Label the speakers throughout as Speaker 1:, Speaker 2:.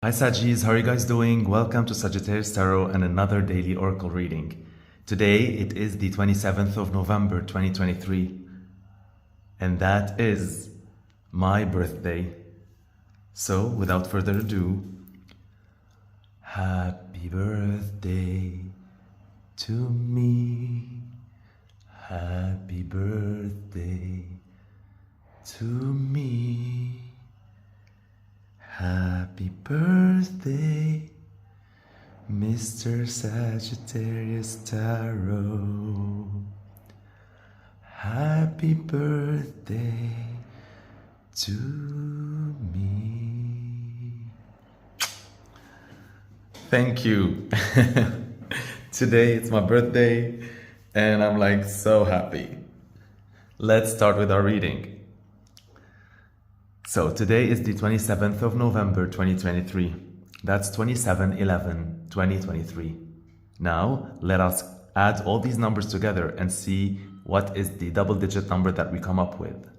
Speaker 1: Hi Sagis, how are you guys doing? Welcome to Sagittarius Tarot and another daily oracle reading. Today it is the 27th of November 2023 and that is my birthday. So without further ado, happy birthday to me. Happy birthday to me. Happy birthday, Mr. Sagittarius Tarot. Happy birthday to me. Thank you. Today it's my birthday and I'm like so happy. Let's start with our reading. So today is the 27th of November 2023. That's 27/11/2023. Now let us add all these numbers together and see what is the double-digit number that we come up with.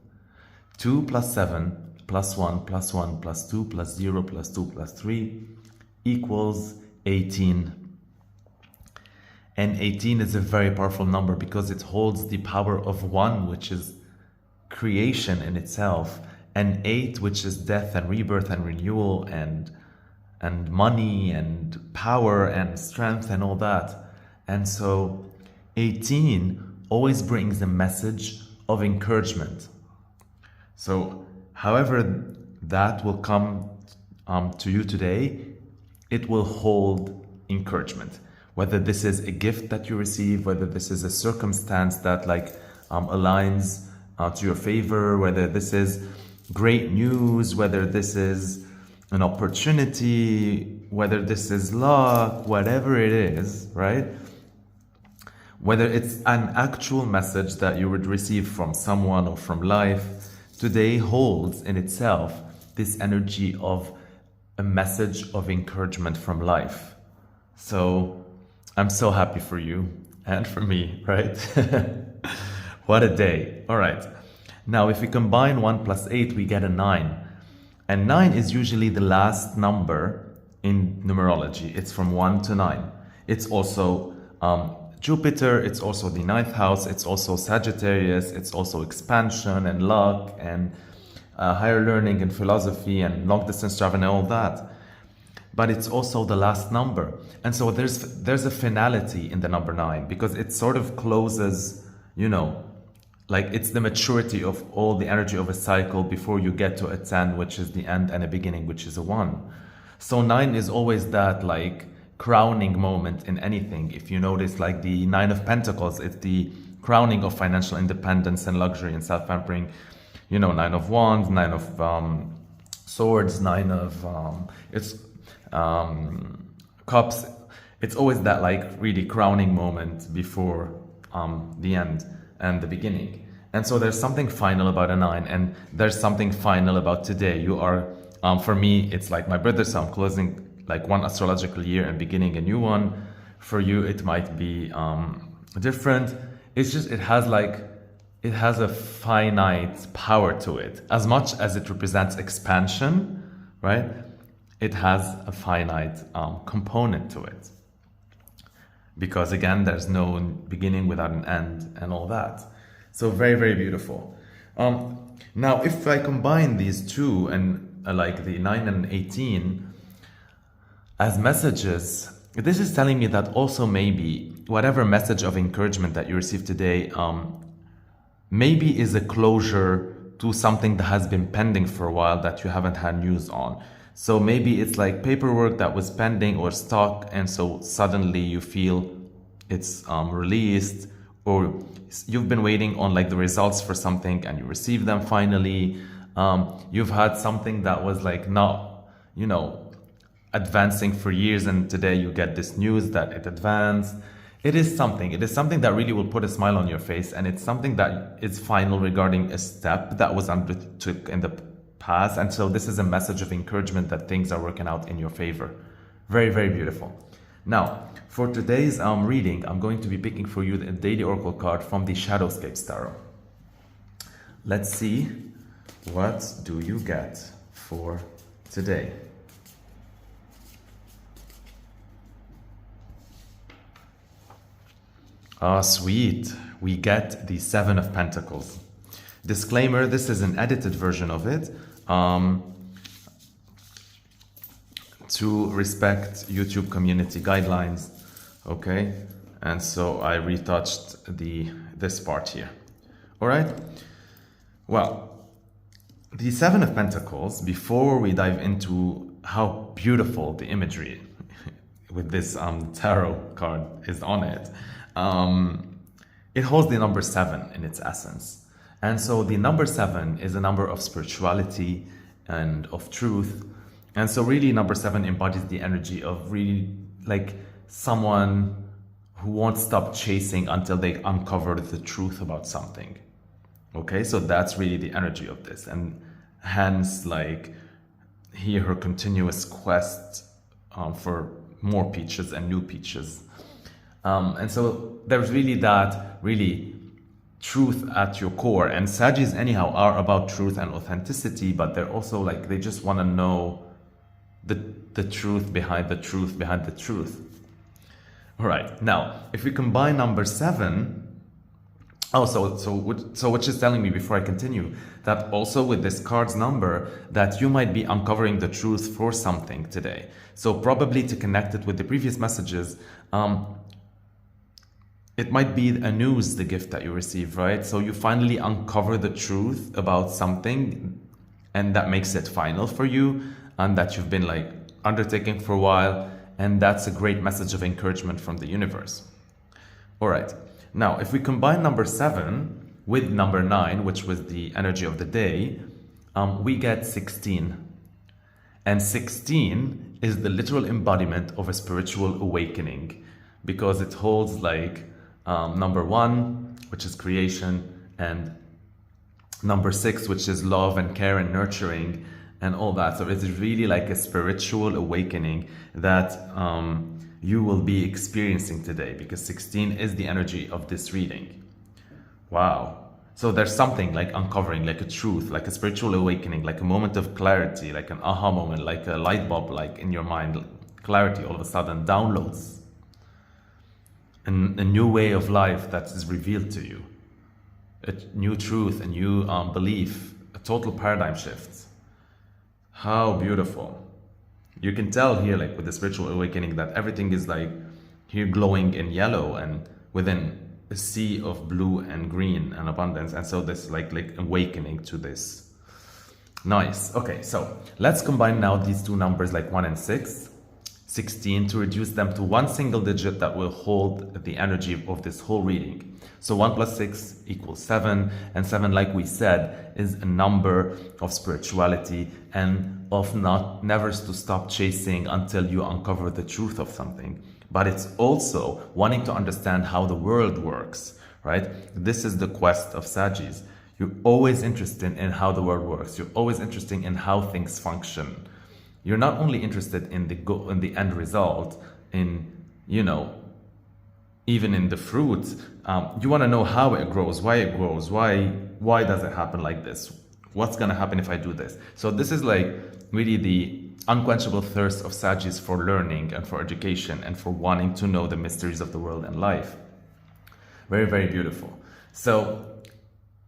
Speaker 1: 2 plus 7 plus 1 plus 1 plus 2 plus 0 plus 2 plus 3 equals 18. And 18 is a very powerful number because it holds the power of 1, which is creation in itself, and 8, which is death and rebirth and renewal and money and power and strength and all that. And so 18 always brings a message of encouragement. So however that will come to you today, it will hold encouragement. Whether this is a gift that you receive, whether this is a circumstance that aligns to your favor, whether this is great news, whether this is an opportunity, whether this is luck, whatever it is, right? Whether it's an actual message that you would receive from someone or from life, today holds in itself this energy of a message of encouragement from life. So I'm so happy for you and for me, right? What a day. All right. Now, if we combine 1 plus 8, we get a 9. And 9 is usually the last number in numerology. It's from 1 to 9. It's also Jupiter, it's also the 9th house, it's also Sagittarius, it's also expansion and luck and higher learning and philosophy and long distance travel and all that. But it's also the last number. And so there's a finality in the number 9 because it sort of closes, it's the maturity of all the energy of a cycle before you get to a 10, which is the end, and a beginning, which is a 1. So 9 is always that crowning moment in anything. If you notice the 9 of Pentacles, it's the crowning of financial independence and luxury and self-pampering. 9 of Wands, 9 of Swords, 9 of Cups. It's always that really crowning moment before the end and the beginning. And so there's something final about a 9, and there's something final about today. You are, for me, it's like my birthday, so I'm closing one astrological year and beginning a new one. For you, it might be different. It's just, it has a finite power to it. As much as it represents expansion, right? It has a finite component to it. Because again, there's no beginning without an end and all that. So very, very beautiful. Now, if I combine these two and the 9 and 18 as messages, this is telling me that also maybe whatever message of encouragement that you receive today maybe is a closure to something that has been pending for a while that you haven't had news on. So maybe it's paperwork that was pending or stuck, and so suddenly you feel it's released, or you've been waiting on the results for something and you receive them finally. You've had something that was not, advancing for years, and today you get this news that it advanced. It is something that really will put a smile on your face, and it's something that is final regarding a step that was undertook in the past. And so this is a message of encouragement that things are working out in your favor. Very, very beautiful. Now, for today's reading, I'm going to be picking for you the daily oracle card from the Shadowscapes Tarot. Let's see, what do you get for today? Ah, sweet. We get the Seven of Pentacles. Disclaimer, this is an edited version of it to respect YouTube community guidelines, okay? And so I retouched this part here. All right? Well, the Seven of Pentacles, before we dive into how beautiful the imagery with this tarot card is on it, it holds the number 7 in its essence. And so the number 7 is a number of spirituality and of truth. And so really number 7 embodies the energy of really like someone who won't stop chasing until they uncover the truth about something. Okay, so that's really the energy of this. And hence like here her continuous quest for more peaches and new peaches. And so there's really that truth at your core. And Sagis anyhow are about truth and authenticity, but they're also like, they just want to know the truth behind the truth behind the truth. All right, now if we combine number 7, which is telling me before I continue that also with this card's number that you might be uncovering the truth for something today. So probably to connect it with the previous messages, it might be a news, the gift that you receive, right? So you finally uncover the truth about something and that makes it final for you and that you've been like undertaking for a while. And that's a great message of encouragement from the universe. All right. Now, if we combine number 7 with number 9, which was the energy of the day, we get 16. And 16 is the literal embodiment of a spiritual awakening because it holds like number 1, which is creation, and number 6, which is love and care and nurturing and all that. So it's really like a spiritual awakening that you will be experiencing today because 16 is the energy of this reading. Wow. So there's something like uncovering, like a truth, like a spiritual awakening, like a moment of clarity, like an aha moment, like a light bulb, like in your mind, clarity all of a sudden, downloads. And a new way of life that is revealed to you. A new truth, a new belief, a total paradigm shift. How beautiful. You can tell here, like with the spiritual awakening, that everything is like here glowing in yellow and within a sea of blue and green and abundance. And so this like awakening to this. Nice. Okay, so let's combine now these two numbers like 1 and 6, 16, to reduce them to one single digit that will hold the energy of this whole reading. So 1 plus 6 equals 7, and 7, like we said, is a number of spirituality and of never to stop chasing until you uncover the truth of something. But it's also wanting to understand how the world works, right? This is the quest of Sagis. You're always interested in how the world works. You're always interested in how things function. You're not only interested in the end result, in, you know, even in the fruit. You want to know how it grows, why does it happen like this? What's going to happen if I do this? So this is like really the unquenchable thirst of Sagis for learning and for education and for wanting to know the mysteries of the world and life. Very, very beautiful. So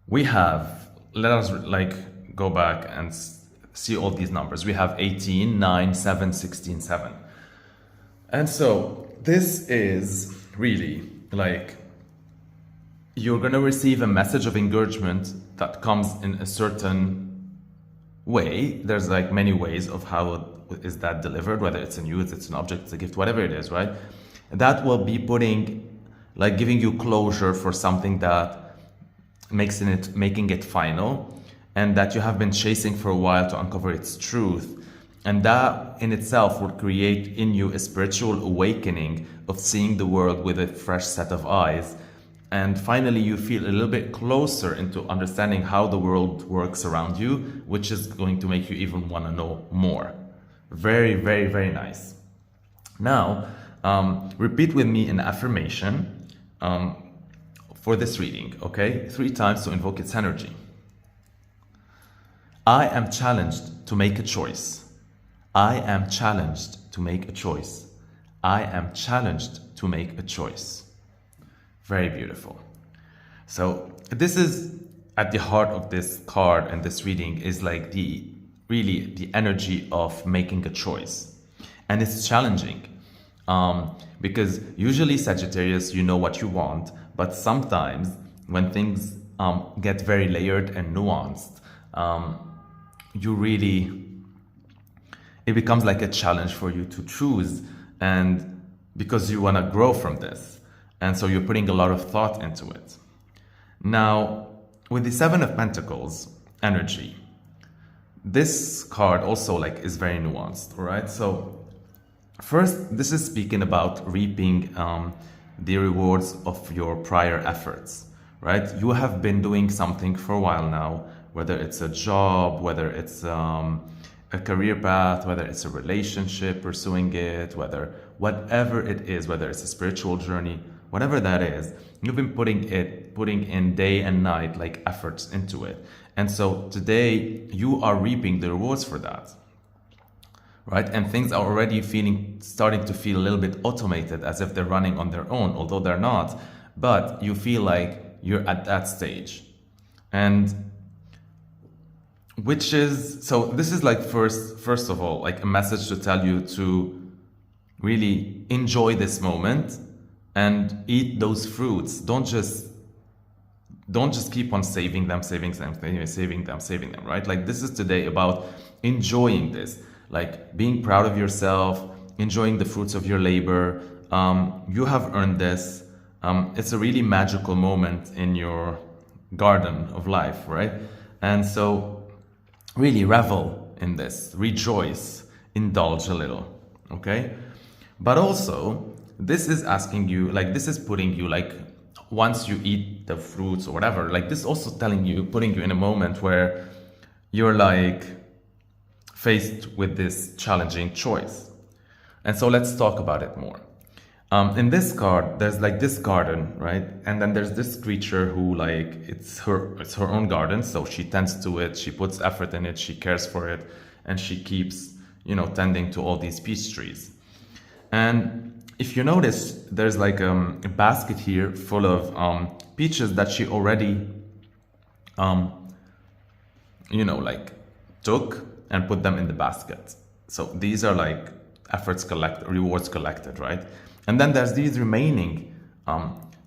Speaker 1: we have, let us like go back and see all these numbers. We have 18, 9, 7, 16, 7. And so this is really like you're going to receive a message of encouragement that comes in a certain way. There's like many ways of how is that delivered, whether it's a news, it's an object, it's a gift, whatever it is, right? That will be giving you closure for something that making it final, and that you have been chasing for a while to uncover its truth. And that in itself will create in you a spiritual awakening of seeing the world with a fresh set of eyes. And finally, you feel a little bit closer into understanding how the world works around you, which is going to make you even want to know more. Very, very, very nice. Now, repeat with me an affirmation for this reading, okay? 3 times to invoke its energy. I am challenged to make a choice. I am challenged to make a choice. I am challenged to make a choice. Very beautiful. So this is at the heart of this card and this reading is like really the energy of making a choice. And it's challenging because usually Sagittarius, you know what you want, but sometimes when things get very layered and nuanced, it becomes like a challenge for you to choose, and because you want to grow from this. And so you're putting a lot of thought into it. Now, with the Seven of Pentacles energy, this card also like is very nuanced, all right? So first, this is speaking about reaping the rewards of your prior efforts, right? You have been doing something for a while now, whether it's a job, whether it's a career path, whether it's a relationship, pursuing it, whatever it is, whether it's a spiritual journey, whatever that is, you've been putting in day and night, like efforts into it. And so today you are reaping the rewards for that, right? And things are already starting to feel a little bit automated, as if they're running on their own, although they're not, but you feel like you're at that stage. And so this is like first of all, like a message to tell you to really enjoy this moment and eat those fruits. Don't just keep on saving them, right? Like this is today about enjoying this, like being proud of yourself, enjoying the fruits of your labor. You have earned this. It's a really magical moment in your garden of life, right? And so really revel in this, rejoice, indulge a little, okay? But also, this is asking you, like this is putting you like, once you eat the fruits or whatever, like this is also putting you in a moment where you're like faced with this challenging choice. And so let's talk about it more. In this card, there's like this garden, right? And then there's this creature who like, it's her own garden. So she tends to it, she puts effort in it, she cares for it, and she keeps, tending to all these peach trees. And if you notice, there's like a basket here full of peaches that she already, like took and put them in the basket. So these are like rewards collected, right? And then there's these remaining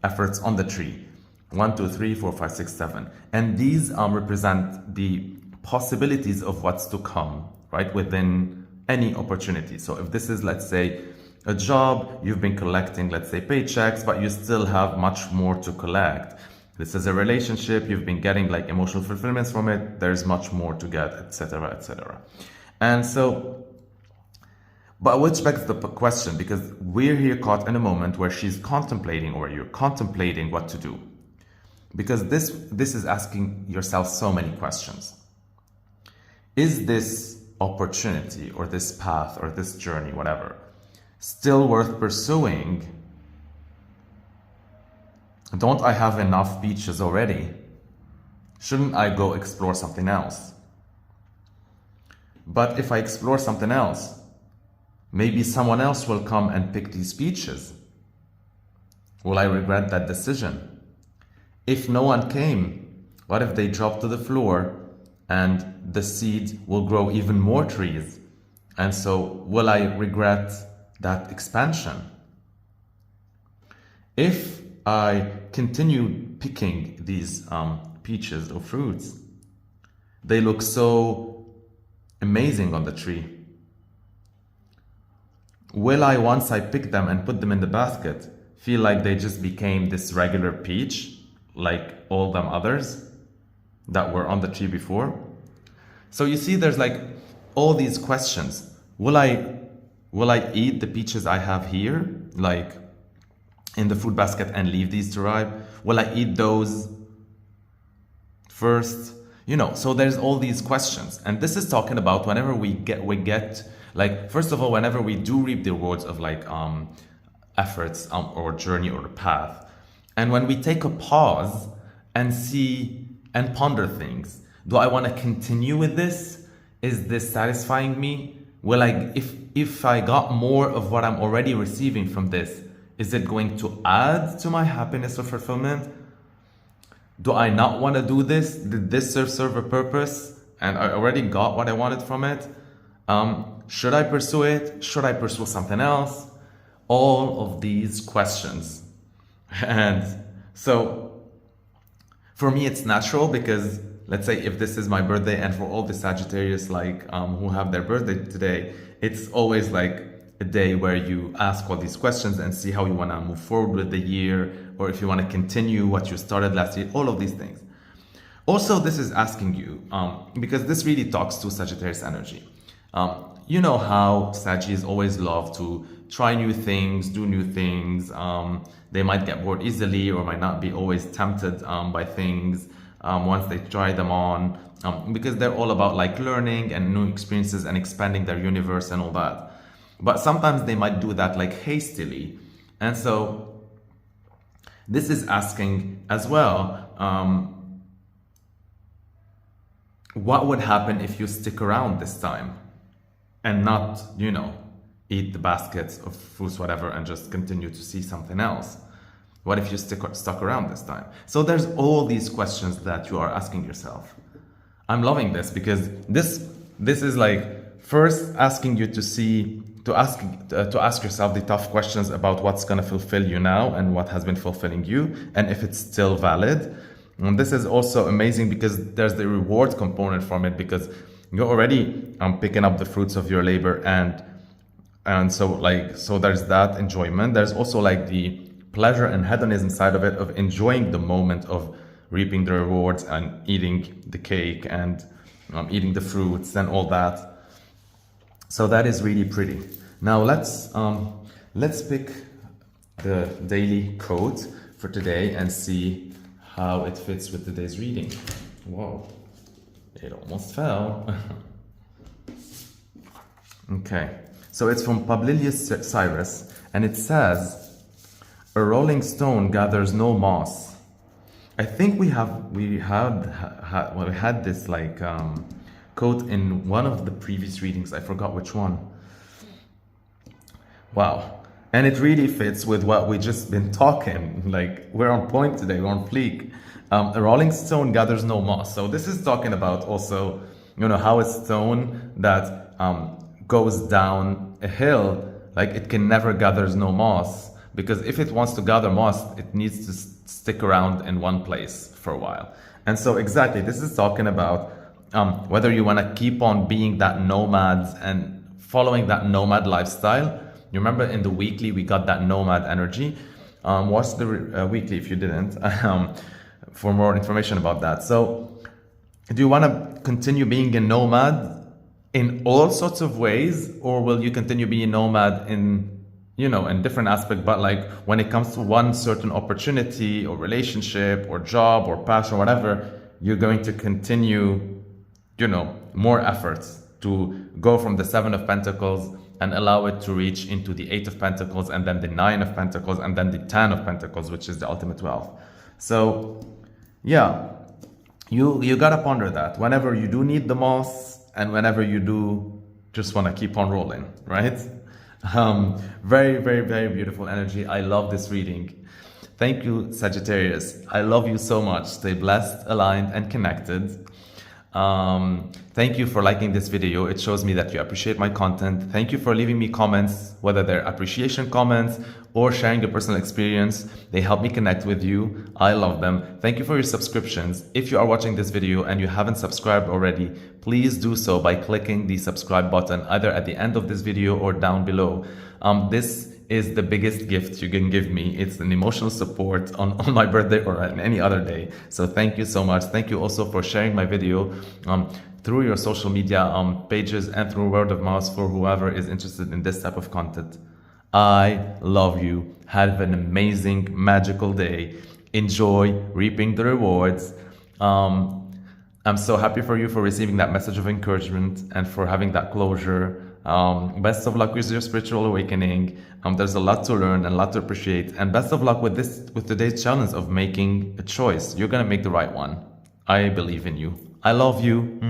Speaker 1: efforts on the tree. 1, 2, 3, 4, 5, 6, 7. And these represent the possibilities of what's to come, right? Within any opportunity. So if this is, let's say, a job, you've been collecting, let's say, paychecks, but you still have much more to collect. This is a relationship, you've been getting like emotional fulfillments from it, there's much more to get, etc., etc. And so, but which begs the question, because we're here caught in a moment where she's contemplating, or you're contemplating what to do. Because this is asking yourself so many questions. Is this opportunity, or this path, or this journey, whatever, still worth pursuing? Don't I have enough peaches already? Shouldn't I go explore something else? But if I explore something else, maybe someone else will come and pick these peaches. Will I regret that decision? If no one came, what if they drop to the floor and the seed will grow even more trees? And so will I regret that expansion? If I continue picking these peaches or fruits, they look so amazing on the tree. Will I, once I pick them and put them in the basket, feel like they just became this regular peach, like all them others that were on the tree before? So you see, there's like all these questions. Will I eat the peaches I have here, like in the fruit basket, and leave these to ripe? Will I eat those first? So there's all these questions. And this is talking about whenever we get like, first of all, whenever we do reap the rewards of like efforts or journey or path, and when we take a pause and see and ponder things, do I want to continue with this? Is this satisfying me? Will I, if I got more of what I'm already receiving from this, Is it going to add to my happiness or fulfillment? Do I not want to do this? Did this serve a purpose? And I already got what I wanted from it? Should I pursue it? Should I pursue something else? All of these questions. And so for me, it's natural because let's say if this is my birthday, and for all the Sagittarius who have their birthday today, it's always like a day where you ask all these questions and see how you want to move forward with the year, or if you want to continue what you started last year, all of these things. Also, this is asking you, because this really talks to Sagittarius energy. You know how Sagittarius always love to try new things, do new things. They might get bored easily or might not be always tempted by things once they try them on, because they're all about like learning and new experiences and expanding their universe and all that. But sometimes they might do that like hastily. And so this is asking as well, what would happen if you stick around this time and not, you know, eat the baskets of fruits, whatever, and just continue to see something else? What if you stuck around this time? So there's all these questions that you are asking yourself. I'm loving this because this is like first asking you to ask yourself the tough questions about what's going to fulfill you now and what has been fulfilling you, and if it's still valid. And this is also amazing because there's the reward component from it, because you're already picking up the fruits of your labor, and so there's that enjoyment. There's also like the pleasure and hedonism side of it, of enjoying the moment of reaping the rewards and eating the cake and eating the fruits and all that. So that is really pretty. Now let's pick the daily quote for today and see how it fits with today's reading. Whoa, it almost fell. Okay, so it's from Publilius Cyrus, and it says, "A rolling stone gathers no moss." I think we had this like quote in one of the previous readings. I forgot which one. Wow. And it really fits with what we just been talking. Like, we're on point today, we're on fleek. A rolling stone gathers no moss. So this is talking about also, you know, how a stone that goes down a hill, like it can never gathers no moss. Because if it wants to gather moss, it needs to stick around in one place for a while. And so exactly, this is talking about whether you want to keep on being that nomad and following that nomad lifestyle. You remember in the weekly, we got that nomad energy. Watch the weekly if you didn't, for more information about that. So do you want to continue being a nomad in all sorts of ways, or will you continue being a nomad in, you know, in different aspects, but like when it comes to one certain opportunity or relationship or job or passion or whatever, you're going to continue, you know, more efforts to go from the Seven of Pentacles and allow it to reach into the Eight of Pentacles, and then the Nine of Pentacles, and then the Ten of Pentacles, which is the ultimate wealth. So yeah, you gotta ponder that whenever you do need the moss and whenever you do just want to keep on rolling, right? Very, very, very beautiful energy. I love this reading. Thank you, Sagittarius. I love you so much. Stay blessed, aligned, and connected. Thank you for liking this video. It shows me that you appreciate my content. Thank you for leaving me comments, whether they're appreciation comments or sharing your personal experience. They help me connect with you. I love them. Thank you for your subscriptions. If you are watching this video and you haven't subscribed already, please do so by clicking the subscribe button either at the end of this video or down below. This is the biggest gift you can give me. It's an emotional support on my birthday or on any other day. So thank you so much. Thank you also for sharing my video through your social media pages and through word of mouth for whoever is interested in this type of content. I love you. Have an amazing, magical day. Enjoy reaping the rewards. I'm so happy for you for receiving that message of encouragement and for having that closure. Best of luck with your spiritual awakening. There's a lot to learn and a lot to appreciate, and best of luck with today's challenge of making a choice. You're gonna make the right one. I believe in you. I love you.